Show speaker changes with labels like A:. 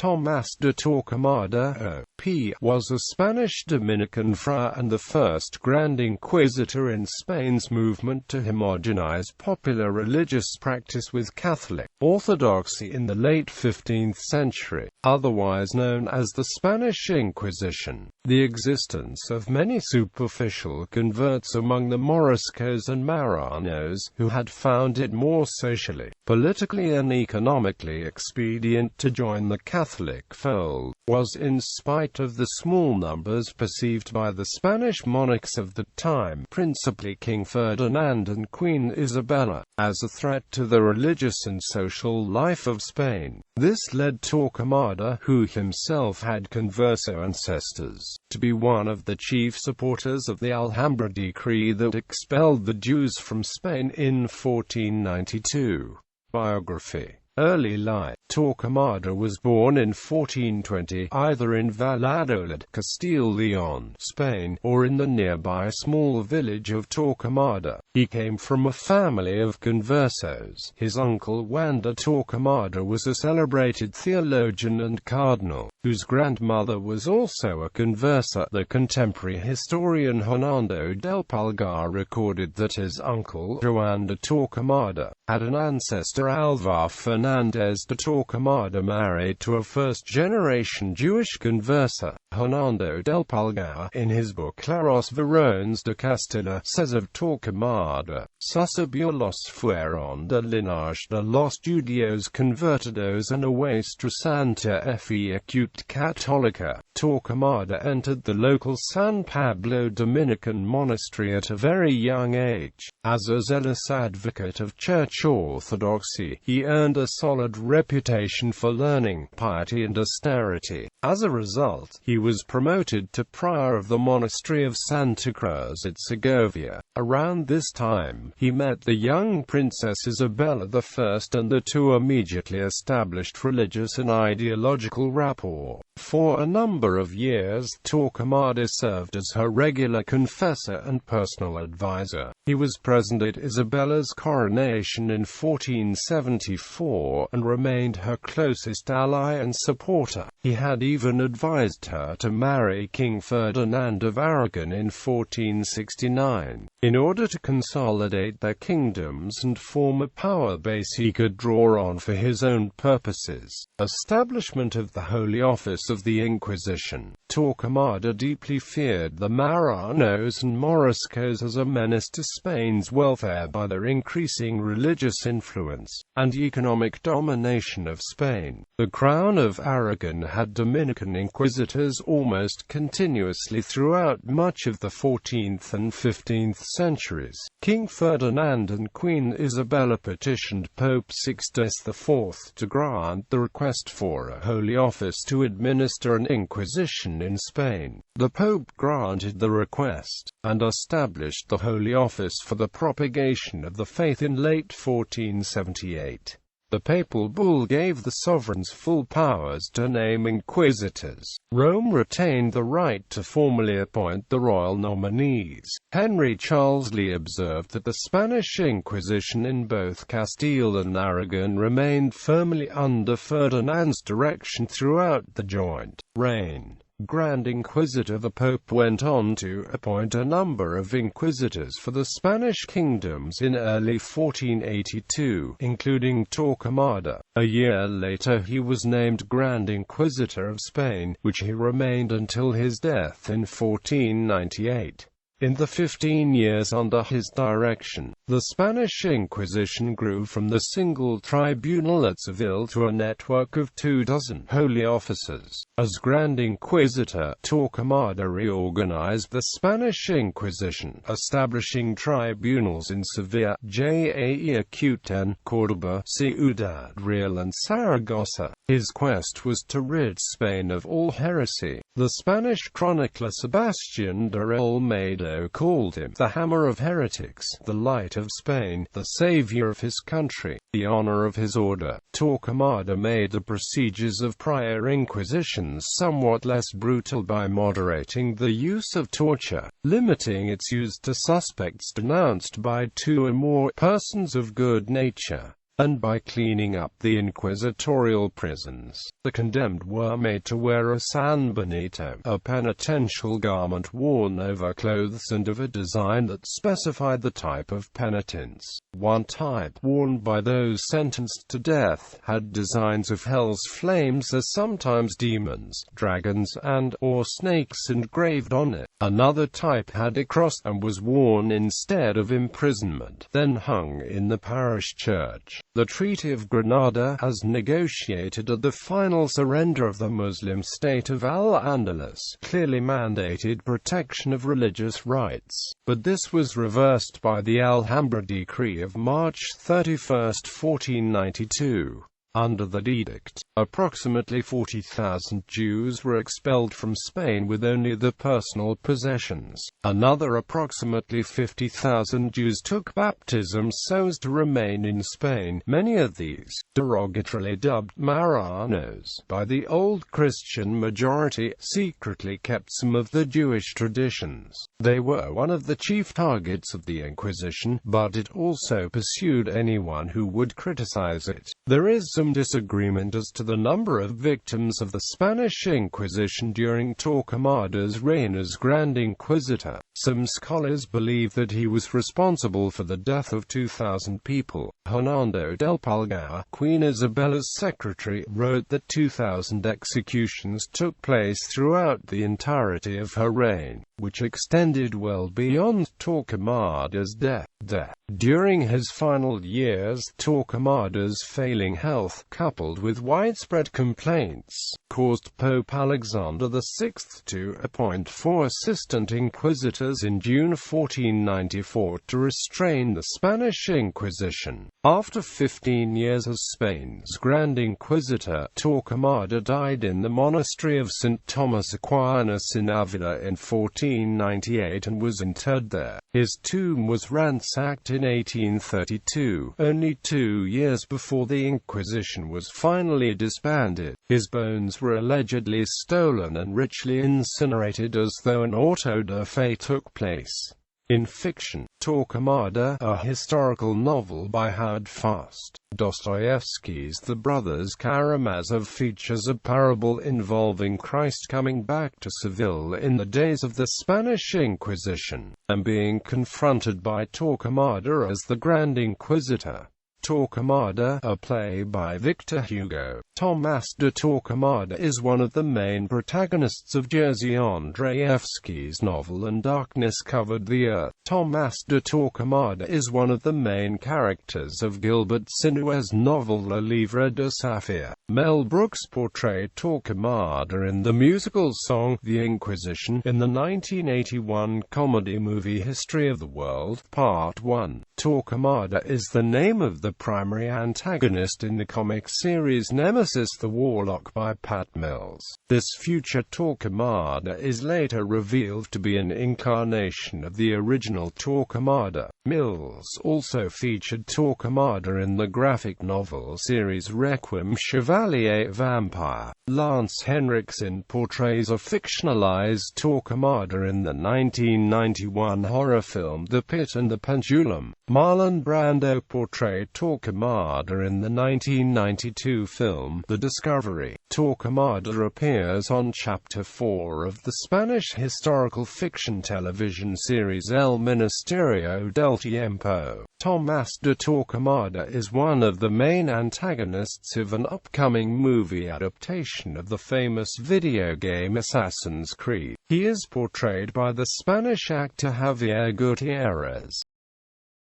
A: Tomás de Torquemada, O.P., was a Spanish Dominican friar and the first Grand Inquisitor in Spain's movement to homogenize popular religious practice with Catholic orthodoxy in the late 15th century, otherwise known as the Spanish Inquisition. The existence of many superficial converts among the Moriscos and Marranos, who had found it more socially, politically and economically expedient to join the Catholic fold, was in spite of the small numbers perceived by the Spanish monarchs of the time, principally King Ferdinand and Queen Isabella, as a threat to the religious and social life of Spain. This led Torquemada, who himself had converso ancestors, to be one of the chief supporters of the Alhambra Decree that expelled the Jews from Spain in 1492. Biography. Early life. Torquemada was born in 1420, either in Valladolid, Castile-Leon, Spain, or in the nearby small village of Torquemada. He came from a family of conversos. His uncle Juan de Torquemada was a celebrated theologian and cardinal, whose grandmother was also a conversa. The contemporary historian Hernando del Pulgar recorded that his uncle, Juan de Torquemada, had an ancestor Álvar Fernández de Torquemada married to a first-generation Jewish conversa. Hernando del Pulgar, in his book Claros Varones de Castilla, says of Torquemada, "Sus abuelos fueron de linaje de los judíos convertidos en nuestra Santa Fe acute católica." Torquemada entered the local San Pablo Dominican monastery at a very young age. As a zealous advocate of church orthodoxy, he earned a solid reputation for learning, piety and austerity. As a result, he was promoted to prior of the monastery of Santa Cruz at Segovia. Around this time, he met the young Princess Isabella I, and the two immediately established religious and ideological rapport. For a number of years, Torquemada served as her regular confessor and personal advisor. He was present at Isabella's coronation in 1474, and remained her closest ally and supporter. He had even advised her to marry King Ferdinand of Aragon in 1469. In order to consolidate their kingdoms and form a power base he could draw on for his own purposes. Establishment of the Holy Office of the Inquisition. Torquemada deeply feared the Marranos and Moriscos as a menace to Spain's welfare by their increasing religious influence and economic domination of Spain. The Crown of Aragon had Dominican inquisitors almost continuously throughout much of the 14th and 15th centuries. King Ferdinand and Queen Isabella petitioned Pope Sixtus IV to grant the request for a Holy Office to administer an inquisition in Spain. The Pope granted the request, and established the Holy Office for the propagation of the faith in late 1478. The papal bull gave the sovereigns full powers to name inquisitors. Rome retained the right to formally appoint the royal nominees. Henry Charles Lee observed that the Spanish Inquisition in both Castile and Aragon remained firmly under Ferdinand's direction throughout the joint reign. Grand Inquisitor. The Pope went on to appoint a number of inquisitors for the Spanish kingdoms in early 1482, including Torquemada. A year later he was named Grand Inquisitor of Spain, which he remained until his death in 1498. In the 15 years under his direction, the Spanish Inquisition grew from the single tribunal at Seville to a network of 24 holy offices. As Grand Inquisitor, Torquemada reorganized the Spanish Inquisition, establishing tribunals in Sevilla, Jaézquén, Córdoba, Ciudad Real and Saragossa. His quest was to rid Spain of all heresy. The Spanish chronicler Sebastián de Olmedo called him the hammer of heretics, the light of Spain, the savior of his country, the honor of his order. Torquemada made the procedures of prior inquisitions somewhat less brutal by moderating the use of torture, limiting its use to suspects denounced by 2 or more persons of good nature. and by cleaning up the inquisitorial prisons. The condemned were made to wear a sanbenito, a penitential garment worn over clothes and of a design that specified the type of penitence. One type, worn by those sentenced to death, had designs of hell's flames as sometimes demons, dragons and/or snakes engraved on it. Another type had a cross, and was worn instead of imprisonment, then hung in the parish church. The Treaty of Granada, as negotiated at the final surrender of the Muslim state of Al-Andalus, clearly mandated protection of religious rights, but this was reversed by the Alhambra Decree of March 31, 1492. Under that edict, approximately 40,000 Jews were expelled from Spain with only their personal possessions. Another approximately 50,000 Jews took baptism so as to remain in Spain. Many of these, derogatorily dubbed Marranos by the old Christian majority, secretly kept some of the Jewish traditions. They were one of the chief targets of the Inquisition, but it also pursued anyone who would criticize it. There is some disagreement as to the number of victims of the Spanish Inquisition during Torquemada's reign as Grand Inquisitor. Some scholars believe that he was responsible for the death of 2,000 people. Hernando del Pulgar, Queen Isabella's secretary, wrote that 2,000 executions took place throughout the entirety of her reign, which extended well beyond Torquemada's death. During his final years, Torquemada's failing health, coupled with widespread complaints, caused Pope Alexander VI to appoint 4 assistant inquisitors in June 1494 to restrain the Spanish Inquisition. After 15 years as Spain's Grand Inquisitor, Torquemada died in the monastery of St. Thomas Aquinas in Avila in 1498 and was interred there. His tomb was ransacked in 1832, only 2 years before the Inquisition was finally disbanded. His bones were allegedly stolen and ritually incinerated as though an auto da fe took place. In fiction, Torquemada, a historical novel by Howard Fast, Dostoevsky's The Brothers Karamazov, features a parable involving Christ coming back to Seville in the days of the Spanish Inquisition, and being confronted by Torquemada as the Grand Inquisitor. Torquemada, a play by Victor Hugo. Tomás de Torquemada is one of the main protagonists of Jerzy Andrzejewski's novel And Darkness Covered the Earth. Tomás de Torquemada is one of the main characters of Gilbert Sinue's novel Le Livre de Saphir. Mel Brooks portrayed Torquemada in the musical song The Inquisition in the 1981 comedy movie History of the World, Part 1. Torquemada is the name of the primary antagonist in the comic series Nemesis the Warlock by Pat Mills. This future Torquemada is later revealed to be an incarnation of the original Torquemada. Mills also featured Torquemada in the graphic novel series Requiem Chevalier Vampire. Lance Henriksen portrays a fictionalized Torquemada in the 1991 horror film The Pit and the Pendulum. Marlon Brando portrayed Torquemada in the 1992 film The Discovery. Torquemada appears on Chapter 4 of the Spanish historical fiction television series El Ministerio del Tiempo. Tomás de Torquemada is one of the main antagonists of an upcoming movie adaptation of the famous video game Assassin's Creed. He is portrayed by the Spanish actor Javier Gutierrez.